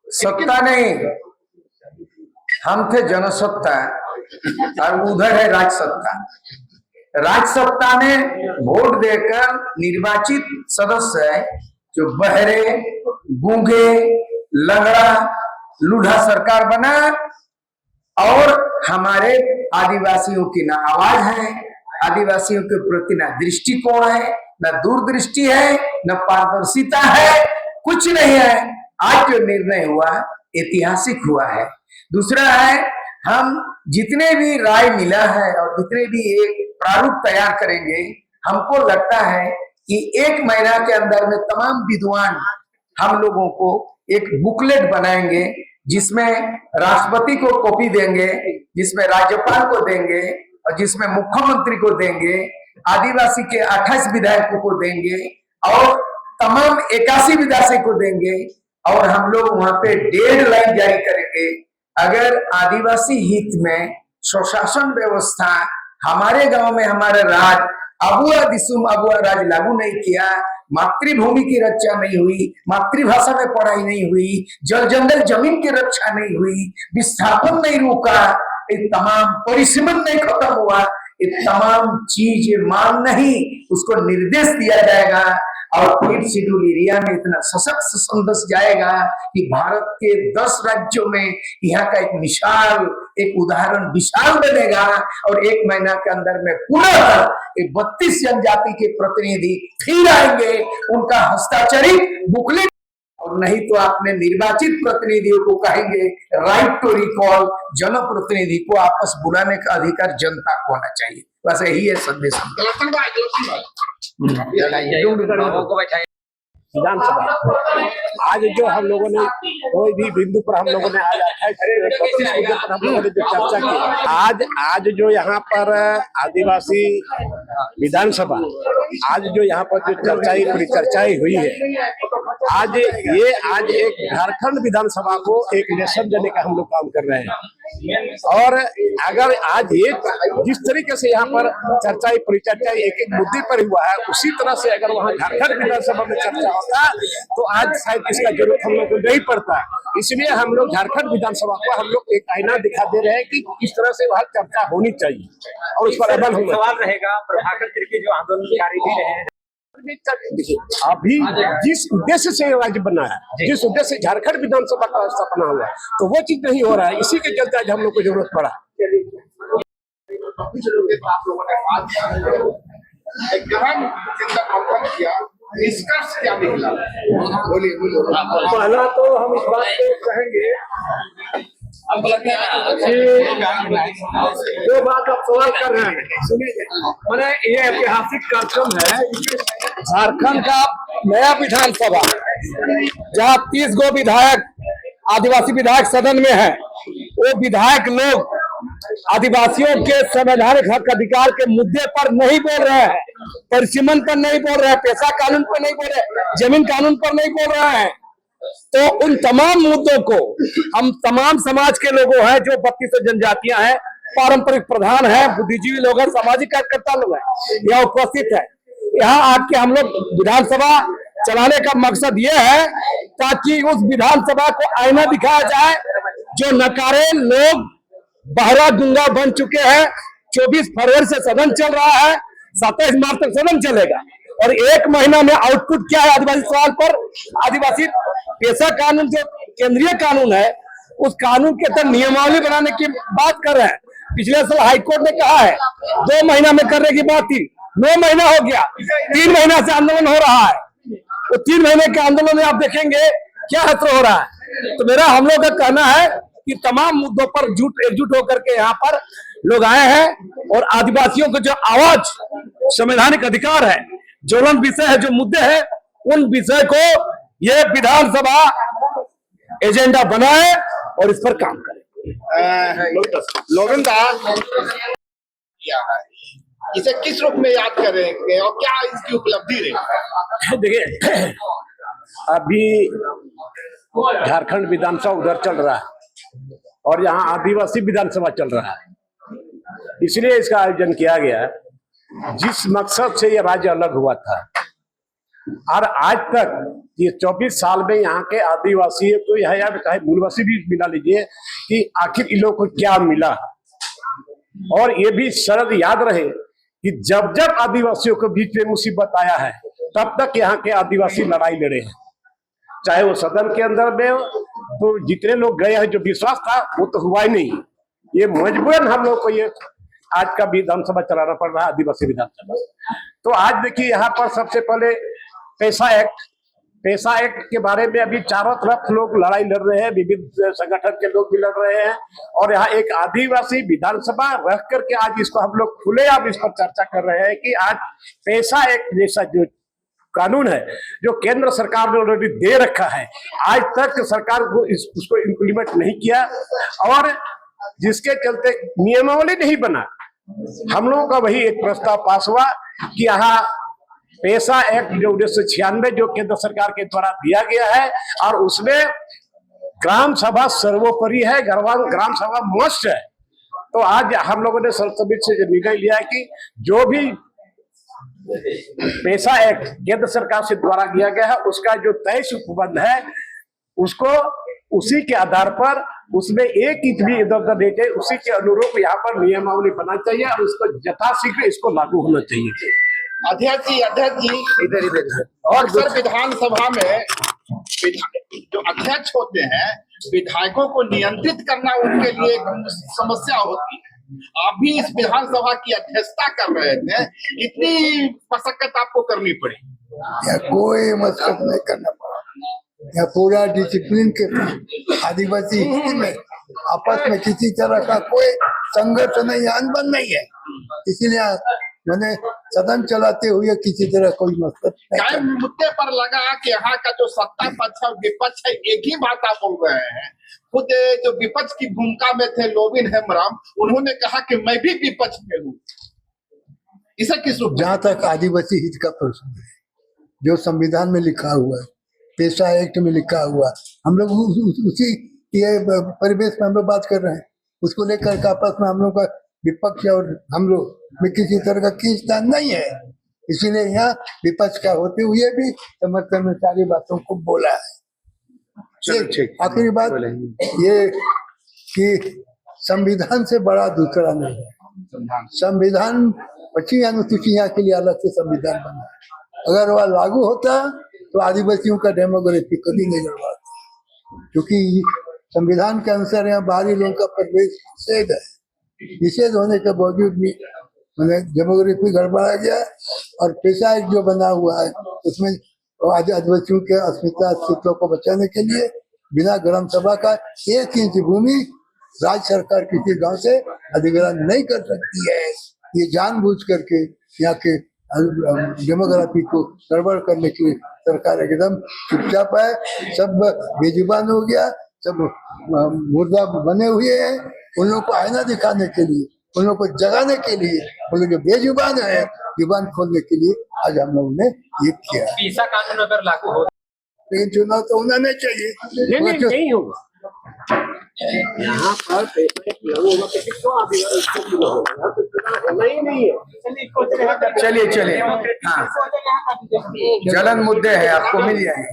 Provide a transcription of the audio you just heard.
सत्ता नहीं, हम थे जनसत्ता और उधर है राजसत्ता। राजसत्ता में वोट देकर निर्वाचित सदस्य है जो बहरे, गूंगे, लंगड़ा, लूढ़ा सरकार बना और हमारे आदिवासियों की ना आवाज है, आदिवासियों के प्रति ना दृष्टिकोण है, न दूरदृष्टि है, न पारदर्शिता है, कुछ नहीं है। आज जो निर्णय हुआ ऐतिहासिक हुआ है। दूसरा है, हम जितने भी राय मिला है और जितने भी एक प्रारूप तैयार करेंगे, हमको लगता है कि 1 महीना के अंदर में तमाम विद्वान हम लोगों को एक बुकलेट बनाएंगे, जिसमें राष्ट्रपति को कॉपी देंगे, जिसमें राज्यपाल को देंगे और जिसमें मुख्यमंत्री को देंगे, आदिवासी के 28 विधायकों को देंगे और तमाम 81 विधायक को देंगे और हम लोग वहां पे डेडलाइन जारी करेंगे। अगर आदिवासी हित में स्वशासन व्यवस्था हमारे गांव में हमारे राज अबुआ दिसुम अबुआ राज लागू नहीं किया, मातृभूमि की रक्षा नहीं हुई, मातृभाषा में पढ़ाई नहीं हुई, जल जंगल जमीन की रक्षा नहीं हुई, विस्थापन नहीं रुका, ये तमाम परिसीमन नहीं खत्म हुआ, ये तमाम चीज मान नहीं, उसको निर्देश दिया जाएगा और 8 शेड्यूल एरिया में इतना सशक्त संदेश जाएगा कि भारत के 10 राज्यों में यहाँ का एक मिसाल, एक उदाहरण विशाल बनेगा और 1 महीना के अंदर में पुनः 32 जनजाति के प्रतिनिधि फिर आएंगे, उनका हस्ताक्षरित बुकलेट, और नहीं तो आपने निर्वाचित प्रतिनिधियों को कहेंगे राइट टू रिकॉल, जनप्रतिनिधि को आपस बुलाने का अधिकार जनता को होना चाहिए। बस यही है संदेश। विधानसभा आज जो हम लोगों ने कोई भी बिंदु पर हम लोगों ने आज 32 मुद्दे पर हम लोगों ने जो चर्चा की, आज जो यहाँ पर आदिवासी विधानसभा आज जो यहाँ पर जो चर्चाई हुई है, आज एक झारखंड विधानसभा को एक नेशन देने का हम लोग काम कर रहे हैं। और अगर आज ये जिस तरीके से यहाँ पर परिचर्चा एक मुद्दे पर हुआ है, उसी तरह से अगर वहाँ झारखंड विधानसभा में चर्चा होता तो आज शायद इसका जरूरत हम लोग को नहीं पड़ता। इसलिए हम लोग झारखंड विधानसभा को हम लोग एक आईना दिखा दे रहे हैं कि किस तरह से वहाँ चर्चा होनी चाहिए और उस पर अमल होना सवाल रहेगा। प्रभाकर तिर्की जो आंदोलनकारी भी रहे हैं, अभी जिस उद्देश्य से राज्य बना है, जिस उद्देश्य से झारखंड विधानसभा का स्थापना हुआ, तो वो चीज नहीं हो रहा है। इसी के चलते आज हम लोग को जरूरत पड़ा। निष्कर्ष क्या निकला? बोलिए। पहला तो हम इस बात को कहेंगे, जो बात आप सवाल कर रहे हैं, सुनिए, मैंने ये ऐतिहासिक कार्यक्रम है झारखंड का नया विधानसभा, जहाँ 30 गो विधायक आदिवासी विधायक सदन में है। वो विधायक लोग आदिवासियों के संवैधानिक हक अधिकार के मुद्दे पर नहीं बोल रहे हैं, परिसीमन पर नहीं बोल रहे हैं, पेशा कानून पर नहीं बोल रहे हैं, जमीन कानून पर नहीं बोल रहे हैं। तो उन तमाम मुद्दों को हम तमाम समाज के लोगों हैं, जो 32 जनजातियां हैं, पारंपरिक प्रधान हैं, बुद्धिजीवी लोग हैं, सामाजिक कार्यकर्ता लोग हैं, यह उपस्थित है। यहाँ आके हम लोग विधानसभा चलाने का मकसद ये है ताकि उस विधानसभा को आईना दिखाया जाए। जो नकारे लोग बहरा गूंगा बन चुके हैं, 24 फरवरी से सदन चल रहा है, 27 मार्च तक सदन चलेगा और 1 महीना में आउटपुट क्या है आदिवासी सवाल पर? आदिवासी पेशा कानून जो केंद्रीय कानून है, उस कानून के तहत नियमावली बनाने की बात कर रहे हैं। पिछले साल हाईकोर्ट ने कहा है 2 महीना में करने की बात थी, 9 महीना हो गया, 3 महीना से आंदोलन हो रहा है। तो 3 महीने के आंदोलन में आप देखेंगे क्या असर हो रहा है। तो मेरा हम लोग का कहना है कि तमाम मुद्दों पर एकजुट होकर के यहाँ पर लोग आए हैं और आदिवासियों को जो आवाज, संवैधानिक अधिकार है, ज्वलंत विषय है, जो मुद्दे हैं, उन विषय को ये विधानसभा एजेंडा बनाए और इस पर काम करे। इसे किस रूप में याद करेंगे और क्या इसकी उपलब्धि रही? देखिए, अभी झारखंड विधानसभा उधर चल रहा है और यहाँ आदिवासी विधानसभा चल रहा है, इसलिए इसका आयोजन किया गया। जिस मकसद से यह राज्य अलग हुआ था और आज तक ये 24 साल में यहाँ के आदिवासियों को यह या चाहे मूलवासी भी मिला लीजिए कि आखिर इन लोगों को क्या मिला। और ये भी शरद याद रहे कि जब जब आदिवासियों के बीच में मुसीबत आया है तब तक यहाँ के आदिवासी लड़ाई लड़े हैं, चाहे वो सदन के अंदर में हो, तो जितने लोग गए हैं जो विश्वास था वो तो हुआ ही नहीं। ये मजबूरन हम लोग को ये आज का विधानसभा चलाना पड़ रहा है, आदिवासी विधानसभा। तो आज देखिए यहाँ पर सबसे पहले पैसा एक्ट के बारे में अभी चारों तरफ लोग लड़ाई लड़ रहे हैं, विभिन्न संगठन के लोग भी लड़ रहे हैं, और यहाँ एक आदिवासी विधानसभा रख करके आज इसको हम लोग खुलेआम इस पर चर्चा कर रहे हैं कि आज पैसा एक्ट जैसा जो कानून है जो केंद्र सरकार ने ऑलरेडी दे रखा है, आज तक सरकार को उसको इम्प्लीमेंट नहीं किया, और जिसके चलते नियमावली नहीं बना। हम लोगों का वही एक प्रस्ताव पास हुआ कि यहाँ पैसा एक्ट जो 1996 जो केंद्र सरकार के द्वारा दिया गया है, और उसमें ग्राम सभा सर्वोपरि है, ग्राम सभा मस्ट है। तो आज हम लोगों ने सर्वसम्मति से निर्णय लिया है कि जो भी पैसा एक्ट केंद्र सरकार से द्वारा दिया गया है उसका जो तय उपबंध है उसको उसी के आधार पर उसमें एक इंच भी इधर उधर नहीं चाहिए, उसी के अनुरूप यहाँ पर नियमावली बनना चाहिए और उसको यथाशीघ्र इसको लागू होना चाहिए। अध्यक्ष जी इधर और अक्सर विधानसभा में जो अध्यक्ष होते हैं विधायकों को नियंत्रित करना उनके लिए एक समस्या होती है। आप भी इस विधानसभा की अध्यक्षता कर रहे थे, इतनी मशक्कत आपको करनी पड़ी? या कोई मशक्कत नहीं करना पड़ा, या पूरा डिसिप्लिन के आदिवासी हिस्से में आपस में किसी तरह का कोई संघर्ष नहीं, अनबन नहीं है। इसीलिए मैंने सदन चलाते हुए किसी तरह कोई मशक्कत क्या मुद्दे पर लगा कि यहाँ का जो सत्ता पक्ष और विपक्ष है एक ही भाषा बोल रहे हैं? खुद जो विपक्ष की भूमिका में थे लोबिन हेम्ब्रम, उन्होंने कहा कि मैं भी विपक्ष में हूँ। इसे किस रूप? जहाँ तक आदिवासी हित का प्रश्न है, जो संविधान में लिखा हुआ है, पैसा एक्ट में लिखा हुआ, हम लोग उसी ये परिवेश में हम लोग बात कर रहे हैं। उसको लेकर आपस में हम लोग का विपक्ष और हम लोग में किसी तरह का खींचतान नहीं है। इसीलिए यहाँ विपक्ष का होते हुए भी समर्थन में सारी बातों को बोला है। आखिरी बात ये कि संविधान से बड़ा दूसरा नहीं है। संविधान 25 अनुसूचियां के लिए अलग से संविधान बना है। अगर वह लागू होता तो आदिवासियों का डेमोग्राफी कभी नहीं गड़बड़ाता, क्योंकि संविधान के अनुसार यहाँ बाहरी लोगों का प्रवेश निषेध है। निषेध होने के बावजूद भी मैंने डेमोग्राफी गड़बड़ा गया। और पैसा जो बना हुआ है उसमें आदिवासियों के अस्मिता अस्तित्व को बचाने के लिए बिना ग्राम सभा का 1 इंच भूमि राज्य सरकार किसी गांव से अधिग्रहण नहीं कर सकती है। ये जानबूझ करके यहाँ के डेमोग्राफी को गड़बड़ करने की सरकार एकदम चुपचाप है। सब बेजुबान हो गया, सब मुर्दा बने हुए हैं। उन लोगों को आईना दिखाने के लिए, उन लोगों को जगाने के लिए, उन लोग जो बेजुबान है जुबान खोलने के लिए आज हम लोगों ने ये किया। पैसा कानून अगर लागू हो लेकिन चुनाव तो होना नहीं चाहिए। नहीं होगा यहाँ पर पैसा लागू होगा तो क्यों नहीं है। चलिए हाँ, जलन मुद्दे है, आपको मिल जाएंगे।